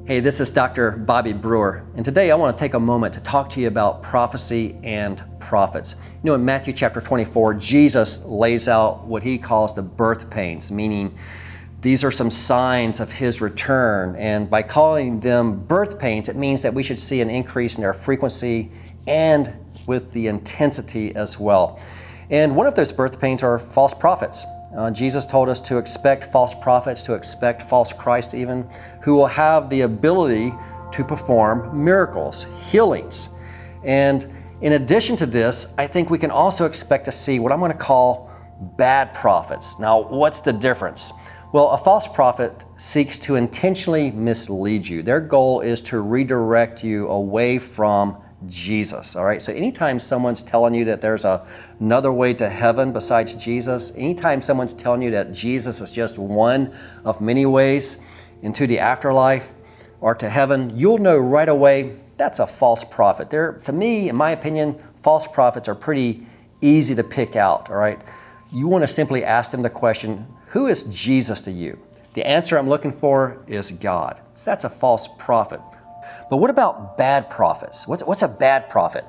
Hey, this is Dr. Bobby Brewer, and today I want to take a moment to talk to you about prophecy and prophets. You know, in Matthew chapter 24, Jesus lays out what he calls the birth pains, meaning these are some signs of his return, and by calling them birth pains, it means that we should see an increase in their frequency and with the intensity as well. And one of those birth pains are false prophets. Jesus told us to expect false prophets, to expect false Christ even, who will have the ability to perform miracles, healings. And in addition to this, I think we can also expect to see what I'm going to call bad prophets. Now, what's the difference? Well, a false prophet seeks to intentionally mislead you. Their goal is to redirect you away from Jesus, all right? So anytime someone's telling you that there's another way to heaven besides Jesus, anytime someone's telling you that Jesus is just one of many ways into the afterlife or to heaven, you'll know right away that's a false prophet. To me, in my opinion, false prophets are pretty easy to pick out, all right? You want to simply ask them the question, who is Jesus to you? The answer I'm looking for is God. So that's a false prophet. But what about bad prophets? What's a bad prophet?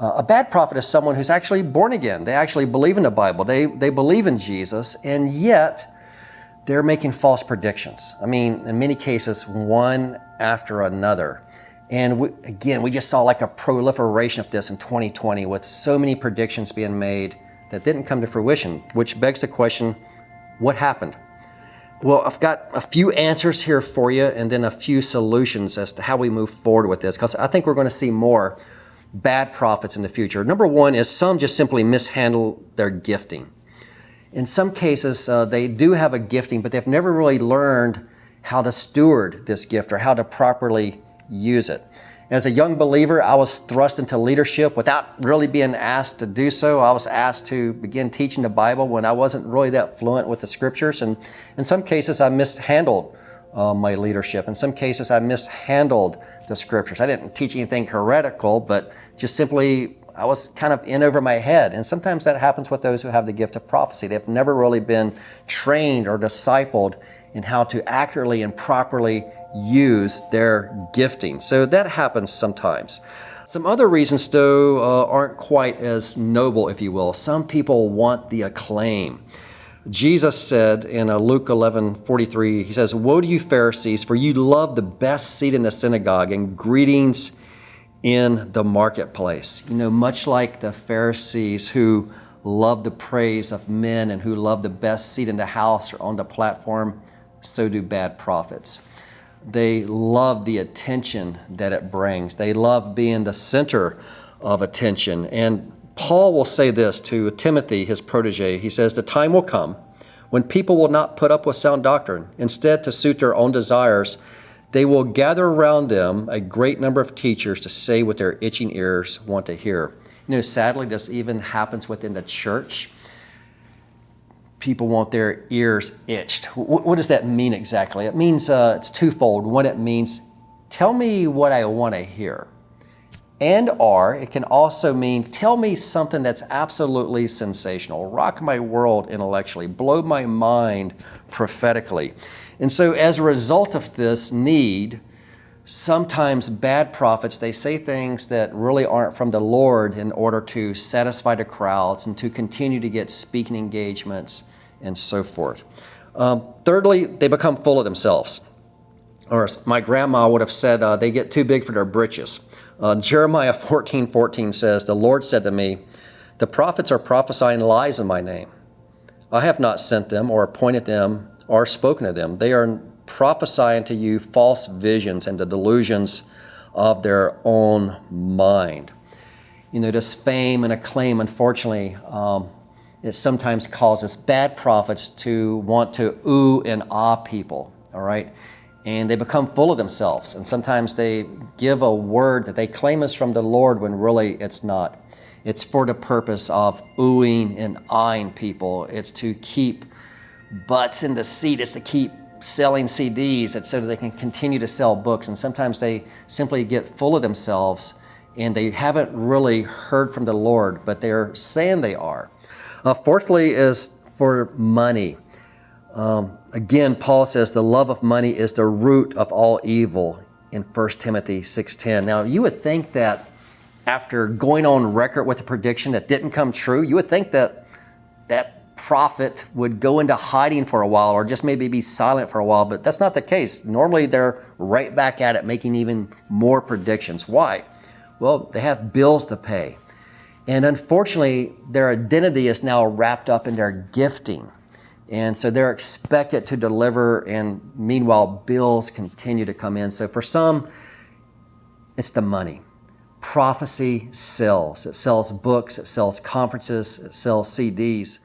A bad prophet is someone who's actually born again. They actually believe in the Bible. They believe in Jesus, and yet they're making false predictions. I mean, in many cases, one after another. And we just saw like a proliferation of this in 2020 with so many predictions being made that didn't come to fruition, which begs the question, what happened? Well, I've got a few answers here for you and then a few solutions as to how we move forward with this, because I think we're going to see more bad prophets in the future. Number one is some just simply mishandle their gifting. In some cases, they do have a gifting, but they've never really learned how to steward this gift or how to properly use it. As a young believer, I was thrust into leadership without really being asked to do so. I was asked to begin teaching the Bible when I wasn't really that fluent with the scriptures. And in some cases, I mishandled my leadership. In some cases, I mishandled the scriptures. I didn't teach anything heretical, but just simply, I was kind of in over my head. And sometimes that happens with those who have the gift of prophecy. They've never really been trained or discipled in how to accurately and properly use their gifting. So that happens sometimes. Some other reasons, though, aren't quite as noble, if you will. Some people want the acclaim. Jesus said in Luke 11:43, he says, "Woe to you Pharisees, for you love the best seat in the synagogue and greetings in the marketplace." You know, much like the Pharisees who love the praise of men and who love the best seat in the house or on the platform, so do bad prophets. They love the attention that it brings. They love being the center of attention. And Paul will say this to Timothy, his protege. He says, "The time will come when people will not put up with sound doctrine. Instead, to suit their own desires, they will gather around them a great number of teachers to say what their itching ears want to hear." You know, sadly, this even happens within the church. People want their ears itched. What does that mean exactly? It means it's twofold. One, it means tell me what I want to hear. Or it can also mean tell me something that's absolutely sensational, rock my world intellectually, blow my mind prophetically. And so as a result of this need, sometimes bad prophets, they say things that really aren't from the Lord in order to satisfy the crowds and to continue to get speaking engagements and so forth. Thirdly, they become full of themselves. Or as my grandma would have said, they get too big for their britches. Jeremiah 14:14 says, "The Lord said to me, the prophets are prophesying lies in my name. I have not sent them or appointed them or spoken to them. They are prophesying to you false visions and the delusions of their own mind." You know, this fame and acclaim, unfortunately, it sometimes causes bad prophets to want to ooh and ah people, all right? And they become full of themselves. And sometimes they give a word that they claim is from the Lord when really it's not. It's for the purpose of oohing and ahhing people. It's to keep butts in the seat. It's to keep selling CDs. It's so that they can continue to sell books. And sometimes they simply get full of themselves and they haven't really heard from the Lord, but they're saying they are. Fourthly is for money. Again, Paul says the love of money is the root of all evil in 1 Timothy 6:10. Now, you would think that after going on record with a prediction that didn't come true, you would think that that prophet would go into hiding for a while or just maybe be silent for a while, but that's not the case. Normally, they're right back at it, making even more predictions. Why? Well, they have bills to pay. And unfortunately, their identity is now wrapped up in their gifting. And so they're expected to deliver, and meanwhile, bills continue to come in. So for some, it's the money. Prophecy sells. It sells books, it sells conferences, it sells CDs.